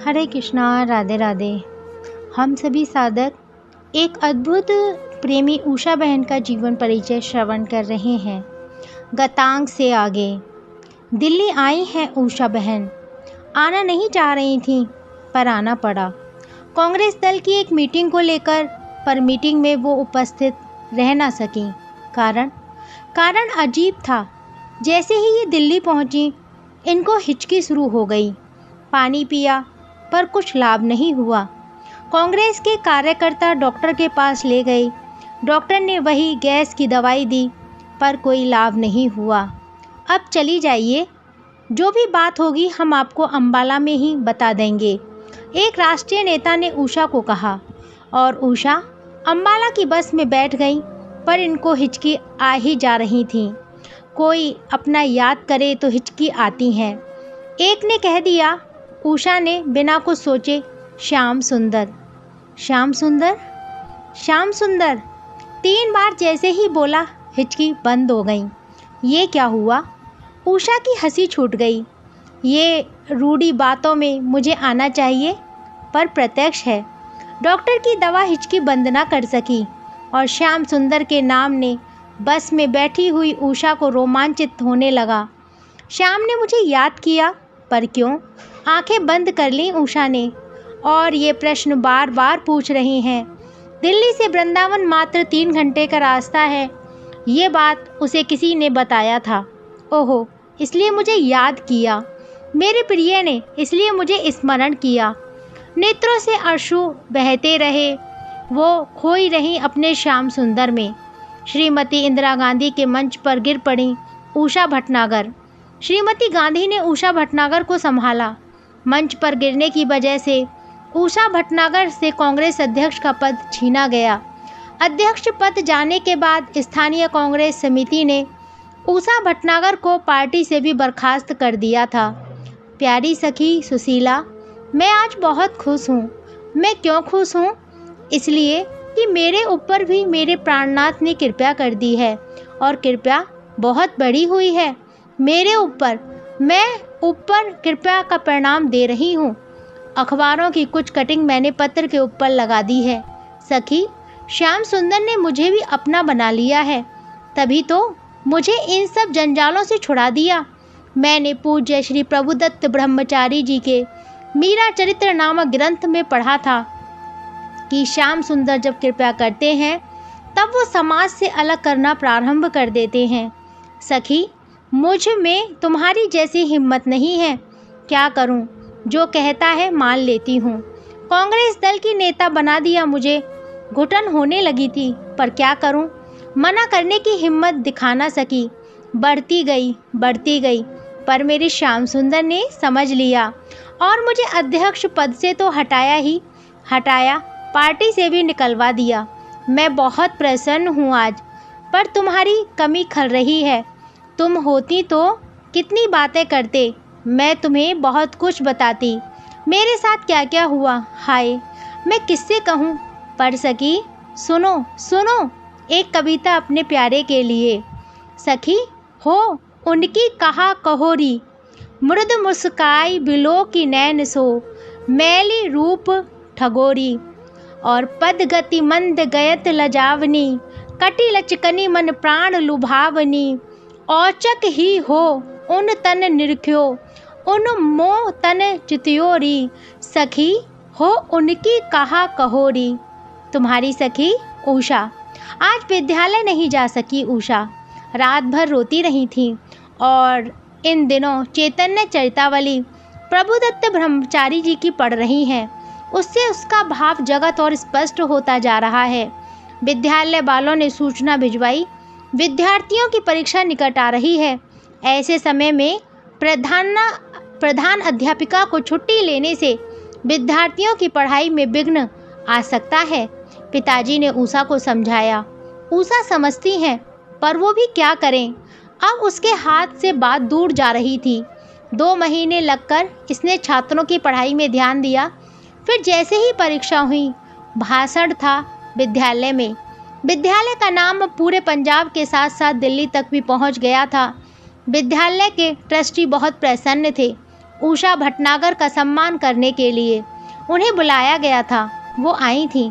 हरे कृष्णा, राधे राधे। हम सभी साधक एक अद्भुत प्रेमी उषा बहन का जीवन परिचय श्रवण कर रहे हैं। गतांग से आगे दिल्ली आई है उषा बहन। आना नहीं चाह रही थी पर आना पड़ा। कांग्रेस दल की एक मीटिंग को लेकर, पर मीटिंग में वो उपस्थित रह ना सकी। कारण अजीब था। जैसे ही ये दिल्ली पहुंची, इनको हिचकी शुरू हो गई। पानी पिया पर कुछ लाभ नहीं हुआ। कांग्रेस के कार्यकर्ता डॉक्टर के पास ले गए। डॉक्टर ने वही गैस की दवाई दी पर कोई लाभ नहीं हुआ। अब चली जाइए, जो भी बात होगी हम आपको अंबाला में ही बता देंगे, एक राष्ट्रीय नेता ने उषा को कहा। और उषा अंबाला की बस में बैठ गई, पर इनको हिचकी आ ही जा रही थी। कोई अपना याद करे तो हिचकी आती है। एक ने कह दिया, उषा ने बिना कुछ सोचे, श्याम सुंदर। श्याम सुंदर, श्याम सुंदर 3 बार जैसे ही बोला, हिचकी बंद हो गई। ये क्या हुआ? उषा की हंसी छूट गई। ये रूढ़ी बातों में मुझे आना चाहिए, पर प्रत्यक्ष है। डॉक्टर की दवा हिचकी बंद ना कर सकी और श्याम सुंदर के नाम ने बस में बैठी हुई उषा को रोमांचित होने लगा। श्याम ने मुझे याद किया, पर क्यों? आंखें बंद कर लीं उषा ने, और ये प्रश्न बार बार पूछ रही हैं। दिल्ली से वृंदावन मात्र 3 घंटे का रास्ता है। ये बात उसे किसी ने बताया था। ओहो, इसलिए मुझे याद किया। मेरे प्रिय ने इसलिए मुझे स्मरण किया। नेत्रों से अश्रु बहते रहे। वो खोई रहीं अपने श्याम सुंदर में। श्रीमती इंदिरा गांधी के मंच पर गिर पड़ी उषा भटनागर। श्रीमती गांधी ने उषा भटनागर को संभाला। मंच पर गिरने की वजह से उषा भटनागर से कांग्रेस अध्यक्ष का पद छीना गया। अध्यक्ष पद जाने के बाद स्थानीय कांग्रेस समिति ने उषा भटनागर को पार्टी से भी बर्खास्त कर दिया था। प्यारी सखी सुशीला, मैं आज बहुत खुश हूँ। मैं क्यों खुश हूँ? इसलिए कि मेरे ऊपर भी मेरे प्राणनाथ ने कृपा कर दी है, और कृपा बहुत बड़ी हुई है मेरे ऊपर। मैं ऊपर कृपा का परिणाम दे रही हूँ। अखबारों की कुछ कटिंग मैंने पत्र के ऊपर लगा दी है। सखी, श्याम सुंदर ने मुझे भी अपना बना लिया है, तभी तो मुझे इन सब जंजालों से छुड़ा दिया। मैंने पूज्य श्री प्रभुदत्त ब्रह्मचारी जी के मीरा चरित्र नामक ग्रंथ में पढ़ा था कि श्याम सुंदर जब कृपा करते हैं, तब वो समाज से अलग करना प्रारंभ कर देते हैं। सखी, मुझ में तुम्हारी जैसी हिम्मत नहीं है। क्या करूं? जो कहता है मान लेती हूँ। कांग्रेस दल की नेता बना दिया मुझे। घुटन होने लगी थी, पर क्या करूं? मना करने की हिम्मत दिखा ना सकी। बढ़ती गई, पर मेरे श्याम सुंदर ने समझ लिया और मुझे अध्यक्ष पद से तो हटाया, पार्टी से भी निकलवा दिया। मैं बहुत प्रसन्न हूँ आज, पर तुम्हारी कमी खल रही है। तुम होती तो कितनी बातें करते, मैं तुम्हें बहुत कुछ बताती। मेरे साथ क्या क्या हुआ, हाय मैं किससे कहूँ? पढ़ सकी? सुनो एक कविता अपने प्यारे के लिए। सखी हो उनकी कहा कहोरी, मृद मुस्काई बिलो की नैन सो, मैली रूप ठगोरी। और पद गति मंद गयत लजावनी, कटी लचकनी मन प्राण लुभावनी। औचक ही हो उन तन निरख्यो, उन मोह तन चित्योरी। सखी हो उनकी कहा कहोरी। तुम्हारी सखी उषा। आज विद्यालय नहीं जा सकी उषा। रात भर रोती रही थी, और इन दिनों चैतन्य चरितावली प्रभुदत्त ब्रह्मचारी जी की पढ़ रही हैं। उससे उसका भाव जगत और स्पष्ट होता जा रहा है। विद्यालय वालों ने सूचना भिजवाई, विद्यार्थियों की परीक्षा निकट आ रही है। ऐसे समय में प्रधान अध्यापिका को छुट्टी लेने से विद्यार्थियों की पढ़ाई में विघ्न आ सकता है। पिताजी ने उषा को समझाया। उषा समझती है, पर वो भी क्या करें। अब उसके हाथ से बात दूर जा रही थी। 2 महीने लगकर इसने छात्रों की पढ़ाई में ध्यान दिया। फिर जैसे ही परीक्षा हुई, भाषण था विद्यालय में। विद्यालय का नाम पूरे पंजाब के साथ साथ दिल्ली तक भी पहुंच गया था। विद्यालय के ट्रस्टी बहुत प्रसन्न थे। उषा भटनागर का सम्मान करने के लिए उन्हें बुलाया गया था। वो आई थीं,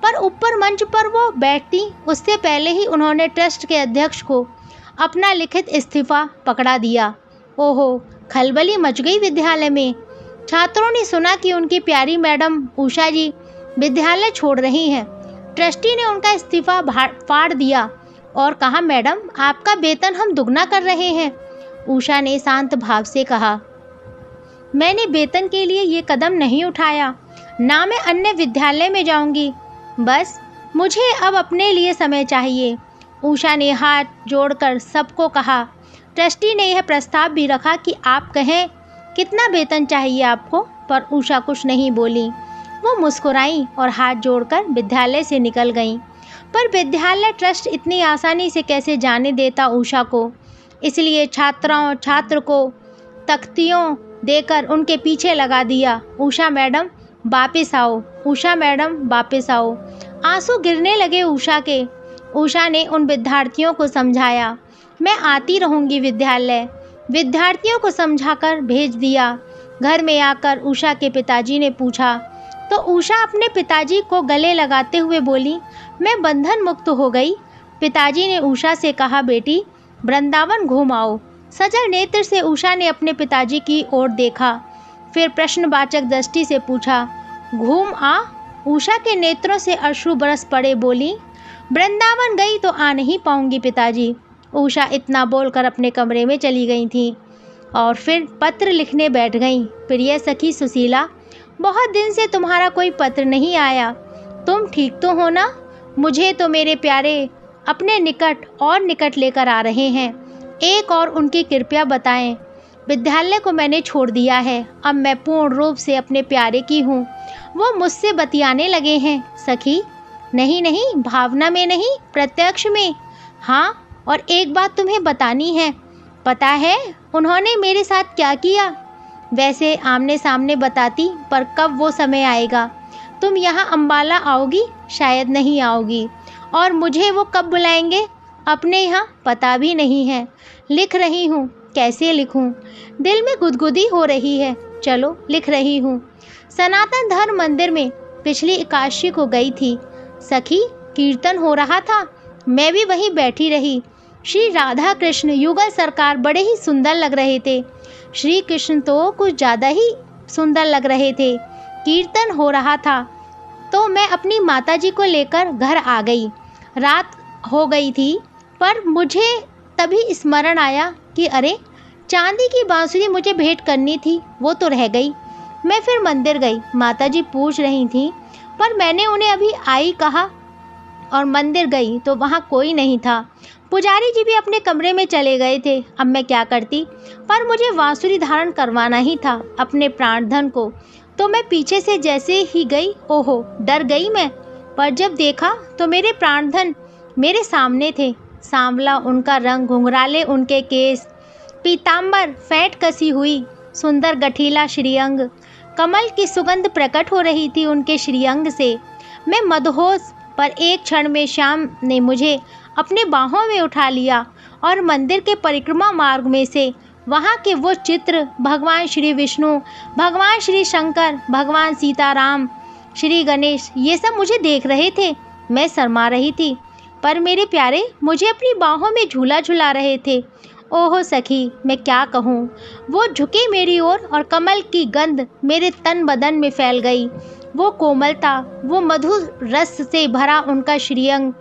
पर ऊपर मंच पर वो बैठती उससे पहले ही उन्होंने ट्रस्ट के अध्यक्ष को अपना लिखित इस्तीफा पकड़ा दिया। ओहो, खलबली मच गई विद्यालय में। छात्रों ने सुना कि उनकी प्यारी मैडम उषा जी विद्यालय छोड़ रही हैं। ट्रस्टी ने उनका इस्तीफा फाड़ दिया और कहा, मैडम आपका वेतन हम दुगना कर रहे हैं। उषा ने शांत भाव से कहा, मैंने वेतन के लिए ये कदम नहीं उठाया, ना मैं अन्य विद्यालय में जाऊंगी। बस मुझे अब अपने लिए समय चाहिए। उषा ने हाथ जोड़कर सबको कहा। ट्रस्टी ने यह प्रस्ताव भी रखा कि आप कहें कितना वेतन चाहिए आपको, पर उषा कुछ नहीं बोली। वो मुस्कुराई और हाथ जोड़कर विद्यालय से निकल गईं। पर विद्यालय ट्रस्ट इतनी आसानी से कैसे जाने देता उषा को। इसलिए छात्र को तख्तियों देकर उनके पीछे लगा दिया। उषा मैडम वापस आओ, उषा मैडम वापस आओ। आंसू गिरने लगे उषा के। उषा ने उन विद्यार्थियों को समझाया, मैं आती रहूँगी विद्यालय। विद्यार्थियों को समझाकर भेज दिया। घर में आकर उषा के पिताजी ने पूछा तो उषा अपने पिताजी को गले लगाते हुए बोली, मैं बंधन मुक्त हो गई। पिताजी ने उषा से कहा, बेटी वृंदावन घूम आओ। सजल नेत्र से उषा ने अपने पिताजी की ओर देखा, फिर प्रश्नवाचक दृष्टि से पूछा, घूम आ? उषा के नेत्रों से अश्रु बरस पड़े। बोली, वृंदावन गई तो आ नहीं पाऊंगी पिताजी। उषा इतना बोलकर अपने कमरे में चली गई थी और फिर पत्र लिखने बैठ गई। प्रिय सखी सुशीला, बहुत दिन से तुम्हारा कोई पत्र नहीं आया। तुम ठीक तो हो ना? मुझे तो मेरे प्यारे अपने निकट और निकट लेकर आ रहे हैं। एक और उनकी कृपया बताएं। विद्यालय को मैंने छोड़ दिया है। अब मैं पूर्ण रूप से अपने प्यारे की हूँ। वो मुझसे बतियाने लगे हैं। सखी, नहीं नहीं, भावना में नहीं, प्रत्यक्ष में। हाँ, और एक बात तुम्हें बतानी है। पता है उन्होंने मेरे साथ क्या किया? वैसे आमने सामने बताती, पर कब वो समय आएगा। तुम यहाँ अम्बाला आओगी? शायद नहीं आओगी। और मुझे वो कब बुलाएंगे? अपने यहाँ पता भी नहीं है। लिख रही हूँ, कैसे लिखूँ? दिल में गुदगुदी हो रही है। चलो लिख रही हूँ। सनातन धर्म मंदिर में पिछली एकादशी को गई थी। सखी, कीर्तन हो रहा था। मैं भी वहीं बैठी रही। श्री राधा कृष्ण युगल सरकार बड़े ही सुंदर लग रहे थे। श्री कृष्ण तो कुछ ज़्यादा ही सुंदर लग रहे थे। कीर्तन हो रहा था तो मैं अपनी माताजी को लेकर घर आ गई। रात हो गई थी, पर मुझे तभी स्मरण आया कि अरे, चांदी की बांसुरी मुझे भेंट करनी थी, वो तो रह गई। मैं फिर मंदिर गई। माताजी पूछ रही थी, पर मैंने उन्हें अभी आई कहा और मंदिर गई तो वहाँ कोई नहीं था। पुजारी जी भी अपने कमरे में चले गए थे। अब मैं क्या करती? पर मुझे बांसुरी धारण करवाना ही था अपने प्राणधन को। तो मैं पीछे से जैसे ही गई, ओहो, डर गई मैं। पर जब देखा तो मेरे प्राणधन मेरे सामने थे। सांवला उनका रंग, घुंघराले उनके केस, पीताम्बर, फेंट कसी हुई, सुंदर गठीला श्रीअंग, कमल की सुगंध प्रकट हो रही थी उनके श्रीअंग से। मैं मदहोश, पर एक क्षण में श्याम ने मुझे अपने बाहों में उठा लिया और मंदिर के परिक्रमा मार्ग में से वहाँ के वो चित्र, भगवान श्री विष्णु, भगवान श्री शंकर, भगवान सीताराम, श्री गणेश, ये सब मुझे देख रहे थे। मैं शर्मा रही थी, पर मेरे प्यारे मुझे अपनी बाहों में झूला झुला रहे थे। ओहो सखी, मैं क्या कहूँ। वो झुके मेरी ओर और कमल की गंध मेरे तन बदन में फैल गई। वो कोमलता, वो मधुर रस से भरा उनका श्रीअंग,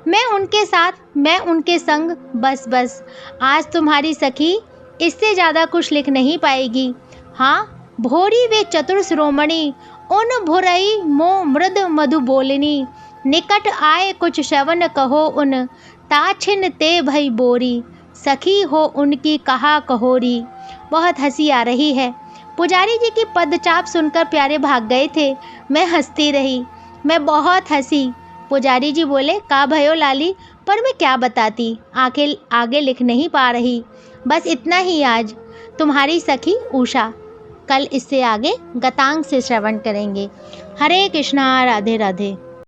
मैं उनके साथ, मैं उनके संग। बस बस, आज तुम्हारी सखी इससे ज़्यादा कुछ लिख नहीं पाएगी। हाँ, भोरी वे चतुर शिरोमणि, उन भुरई मो मृद मधु बोलनी, निकट आए कुछ श्रवण कहो उन, ताछिन ते भई बोरी, सखी हो उनकी कहा कहोरी। बहुत हंसी आ रही है। पुजारी जी की पदचाप सुनकर प्यारे भाग गए थे। मैं हंसती रही, मैं बहुत हंसी। पुजारी जी बोले, का भयो लाली, पर मैं क्या बताती, आगे लिख नहीं पा रही। बस इतना ही आज। तुम्हारी सखी उषा। कल इससे आगे गतांग से श्रवण करेंगे। हरे कृष्णा, राधे राधे।